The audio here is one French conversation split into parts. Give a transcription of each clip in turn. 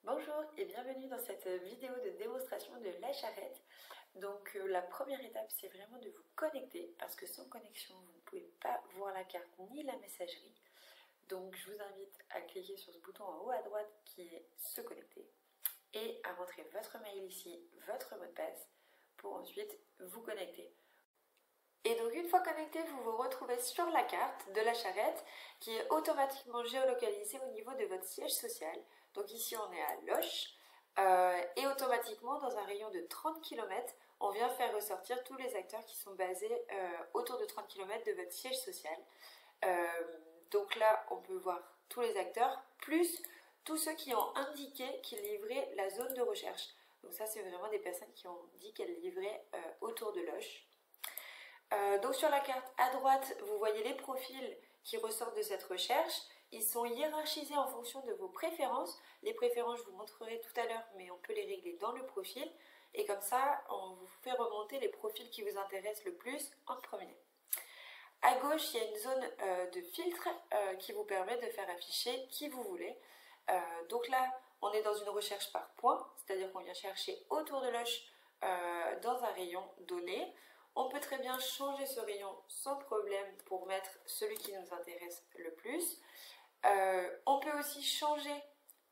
Bonjour et bienvenue dans cette vidéo de démonstration de la charrette. Donc la première étape, c'est vraiment de vous connecter parce que sans connexion vous ne pouvez pas voir la carte ni la messagerie. Donc je vous invite à cliquer sur ce bouton en haut à droite qui est se connecter et à rentrer votre mail ici, votre mot de passe pour ensuite vous connecter. Et donc une fois connecté, vous vous retrouvez sur la carte de la charrette qui est automatiquement géolocalisée au niveau de votre siège social. Donc ici on est à Loches et automatiquement dans un rayon de 30 km, on vient faire ressortir tous les acteurs qui sont basés autour de 30 km de votre siège social. Donc là on peut voir tous les acteurs plus tous ceux qui ont indiqué qu'ils livraient la zone de recherche. Donc ça c'est vraiment des personnes qui ont dit qu'elles livraient autour de Loches. Donc sur la carte à droite, vous voyez les profils qui ressortent de cette recherche. Ils sont hiérarchisés en fonction de vos préférences. Les préférences, je vous montrerai tout à l'heure, mais on peut les régler dans le profil. Et comme ça, on vous fait remonter les profils qui vous intéressent le plus en premier. À gauche, il y a une zone de filtre qui vous permet de faire afficher qui vous voulez. Donc là, on est dans une recherche par points, c'est-à-dire qu'on vient chercher autour de Loches dans un rayon donné. On peut très bien changer ce rayon sans problème pour mettre celui qui nous intéresse le plus. On peut aussi changer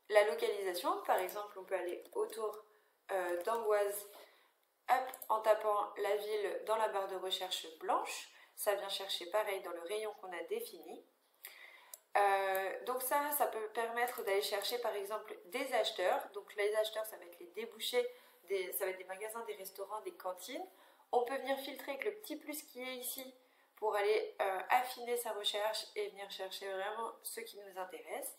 la localisation. Par exemple, on peut aller autour d'Amboise en tapant la ville dans la barre de recherche blanche. Ça vient chercher pareil dans le rayon qu'on a défini. Donc ça peut permettre d'aller chercher par exemple des acheteurs. Donc les acheteurs, ça va être les débouchés, ça va être des magasins, des restaurants, des cantines. On peut venir filtrer avec le petit plus qui est ici pour aller affiner sa recherche et venir chercher vraiment ceux qui nous intéressent.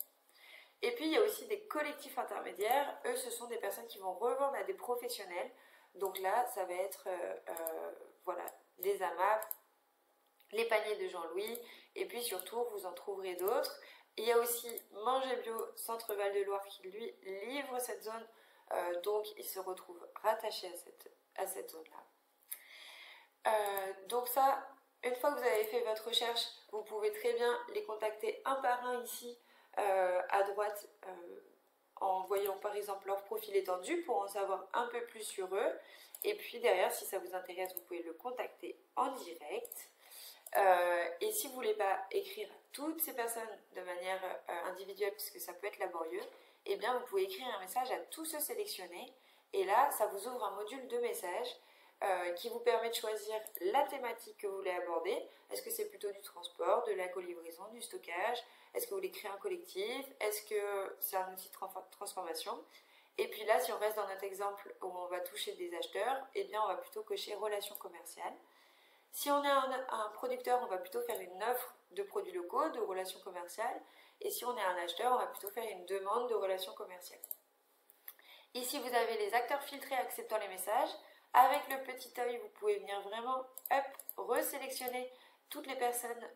Et puis il y a aussi des collectifs intermédiaires. Eux, ce sont des personnes qui vont revendre à des professionnels. Donc là, ça va être voilà, les AMAP, les paniers de Jean-Louis, et puis surtout, vous en trouverez d'autres. Il y a aussi Manger Bio Centre Val de Loire qui, lui, livre cette zone. Donc, il se retrouve rattaché à cette zone-là. Donc ça, une fois que vous avez fait votre recherche, vous pouvez très bien les contacter un par un ici à droite en voyant par exemple leur profil étendu pour en savoir un peu plus sur eux. Et puis derrière, si ça vous intéresse, vous pouvez le contacter en direct. Et si vous ne voulez pas écrire à toutes ces personnes de manière individuelle, puisque ça peut être laborieux, eh bien vous pouvez écrire un message à tous ceux sélectionnés. Et là, ça vous ouvre un module de messages qui vous permet de choisir la thématique que vous voulez aborder. Est-ce que c'est plutôt du transport, de la colivraison, du stockage? Est-ce que vous voulez créer un collectif? Est-ce que c'est un outil de transformation? Et puis là, si on reste dans notre exemple où on va toucher des acheteurs, eh bien on va plutôt cocher relations commerciales. Si on est un producteur, on va plutôt faire une offre de produits locaux, de relations commerciales. Et si on est un acheteur, on va plutôt faire une demande de relations commerciales. Ici, vous avez les acteurs filtrés acceptant les messages. Avec le petit œil, vous pouvez venir vraiment resélectionner toutes les personnes,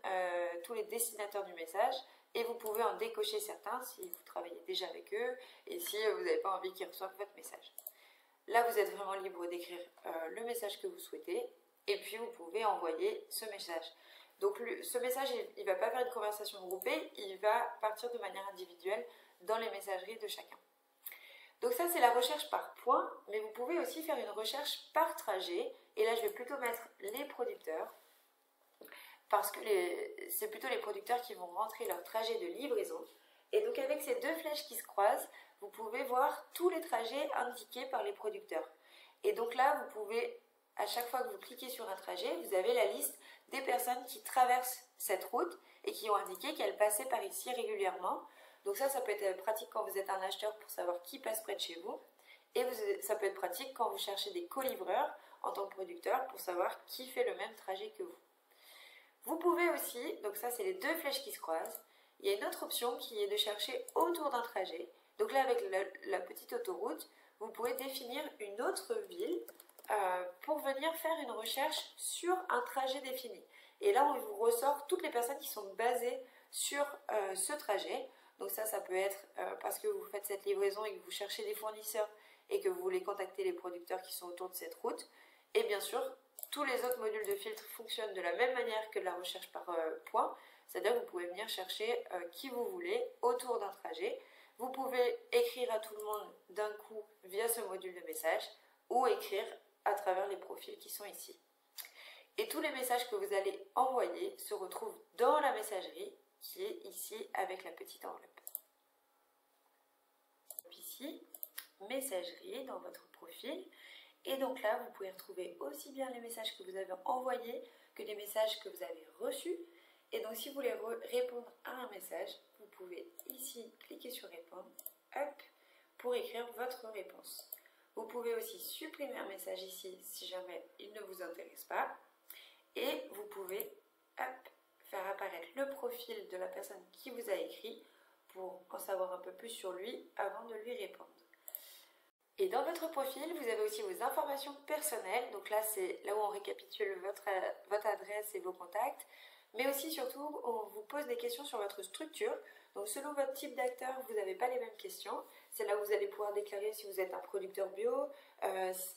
tous les destinataires du message, et vous pouvez en décocher certains si vous travaillez déjà avec eux et si vous n'avez pas envie qu'ils reçoivent votre message. Là, vous êtes vraiment libre d'écrire le message que vous souhaitez, et puis vous pouvez envoyer ce message. Donc ce message, il ne va pas faire une conversation groupée, il va partir de manière individuelle dans les messageries de chacun. Donc ça, c'est la recherche par points, mais vous pouvez aussi faire une recherche par trajet. Et là, je vais plutôt mettre les producteurs, parce que c'est plutôt les producteurs qui vont rentrer leur trajet de livraison. Et donc avec ces deux flèches qui se croisent, vous pouvez voir tous les trajets indiqués par les producteurs. Et donc là, vous pouvez, à chaque fois que vous cliquez sur un trajet, vous avez la liste des personnes qui traversent cette route et qui ont indiqué qu'elles passaient par ici régulièrement. Donc ça peut être pratique quand vous êtes un acheteur pour savoir qui passe près de chez vous. Et ça peut être pratique quand vous cherchez des co-livreurs en tant que producteur pour savoir qui fait le même trajet que vous. Vous pouvez aussi, donc ça c'est les deux flèches qui se croisent, il y a une autre option qui est de chercher autour d'un trajet. Donc là avec la petite autoroute, vous pouvez définir une autre ville pour venir faire une recherche sur un trajet défini. Et là on vous ressort toutes les personnes qui sont basées sur ce trajet. Donc ça peut être parce que vous faites cette livraison et que vous cherchez des fournisseurs et que vous voulez contacter les producteurs qui sont autour de cette route. Et bien sûr, tous les autres modules de filtre fonctionnent de la même manière que la recherche par points. C'est-à-dire que vous pouvez venir chercher qui vous voulez autour d'un trajet. Vous pouvez écrire à tout le monde d'un coup via ce module de message ou écrire à travers les profils qui sont ici. Et tous les messages que vous allez envoyer se retrouvent dans la messagerie qui est ici avec la petite enveloppe. Ici, messagerie dans votre profil. Et donc là, vous pouvez retrouver aussi bien les messages que vous avez envoyés que les messages que vous avez reçus. Et donc si vous voulez répondre à un message, vous pouvez ici cliquer sur répondre, hop, pour écrire votre réponse. Vous pouvez aussi supprimer un message ici si jamais il ne vous intéresse pas. Et vous pouvez hop, faire apparaître le profil de la personne qui vous a écrit pour en savoir un peu plus sur lui avant de lui répondre. Et dans votre profil, vous avez aussi vos informations personnelles. Donc là, c'est là où on récapitule votre adresse et vos contacts. Mais aussi, surtout, on vous pose des questions sur votre structure. Donc selon votre type d'acteur, vous n'avez pas les mêmes questions. C'est là où vous allez pouvoir déclarer si vous êtes un producteur bio,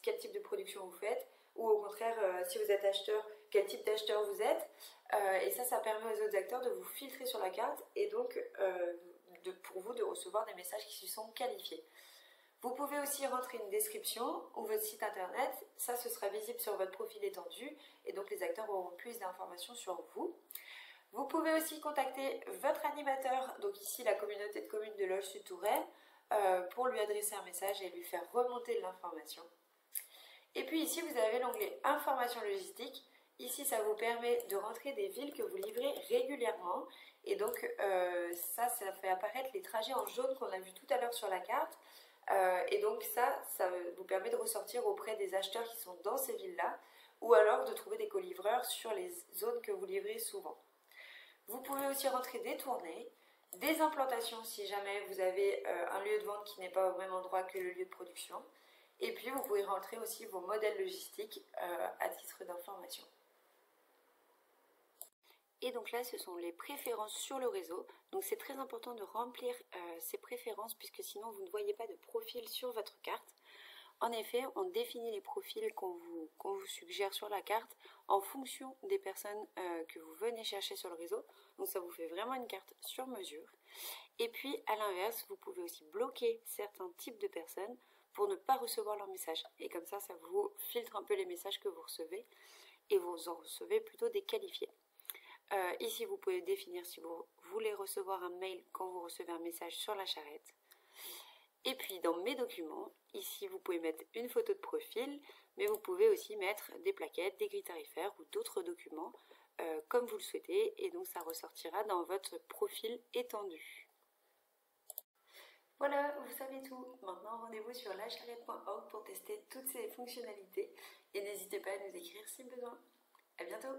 quel type de production vous faites, ou au contraire, si vous êtes acheteur, quel type d'acheteur vous êtes. Et ça permet aux autres acteurs de vous filtrer sur la carte et donc pour vous de recevoir des messages qui sont qualifiés. Vous pouvez aussi rentrer une description ou votre site internet, ça ce sera visible sur votre profil étendu et donc les acteurs auront plus d'informations sur vous. Vous pouvez aussi contacter votre animateur, donc ici la communauté de communes de Loges-Sud-Touraine, pour lui adresser un message et lui faire remonter de l'information. Et puis ici vous avez l'onglet Information logistique. Ici ça vous permet de rentrer des villes que vous livrez régulièrement et donc ça fait apparaître les trajets en jaune qu'on a vu tout à l'heure sur la carte. Et donc ça vous permet de ressortir auprès des acheteurs qui sont dans ces villes-là ou alors de trouver des colivreurs sur les zones que vous livrez souvent. Vous pouvez aussi rentrer des tournées, des implantations si jamais vous avez un lieu de vente qui n'est pas au même endroit que le lieu de production. Et puis vous pouvez rentrer aussi vos modèles logistiques à titre d'information. Et donc là, ce sont les préférences sur le réseau. Donc c'est très important de remplir ces préférences puisque sinon vous ne voyez pas de profil sur votre carte. En effet, on définit les profils qu'on vous suggère sur la carte en fonction des personnes que vous venez chercher sur le réseau. Donc ça vous fait vraiment une carte sur mesure. Et puis à l'inverse, vous pouvez aussi bloquer certains types de personnes pour ne pas recevoir leurs messages. Et comme ça vous filtre un peu les messages que vous recevez et vous en recevez plutôt des qualifiés. Ici, vous pouvez définir si vous voulez recevoir un mail quand vous recevez un message sur la charrette. Et puis, dans mes documents, ici, vous pouvez mettre une photo de profil, mais vous pouvez aussi mettre des plaquettes, des grilles tarifaires ou d'autres documents comme vous le souhaitez. Et donc, ça ressortira dans votre profil étendu. Voilà, vous savez tout. Maintenant, rendez-vous sur lacharrette.org pour tester toutes ces fonctionnalités. Et n'hésitez pas à nous écrire si besoin. À bientôt!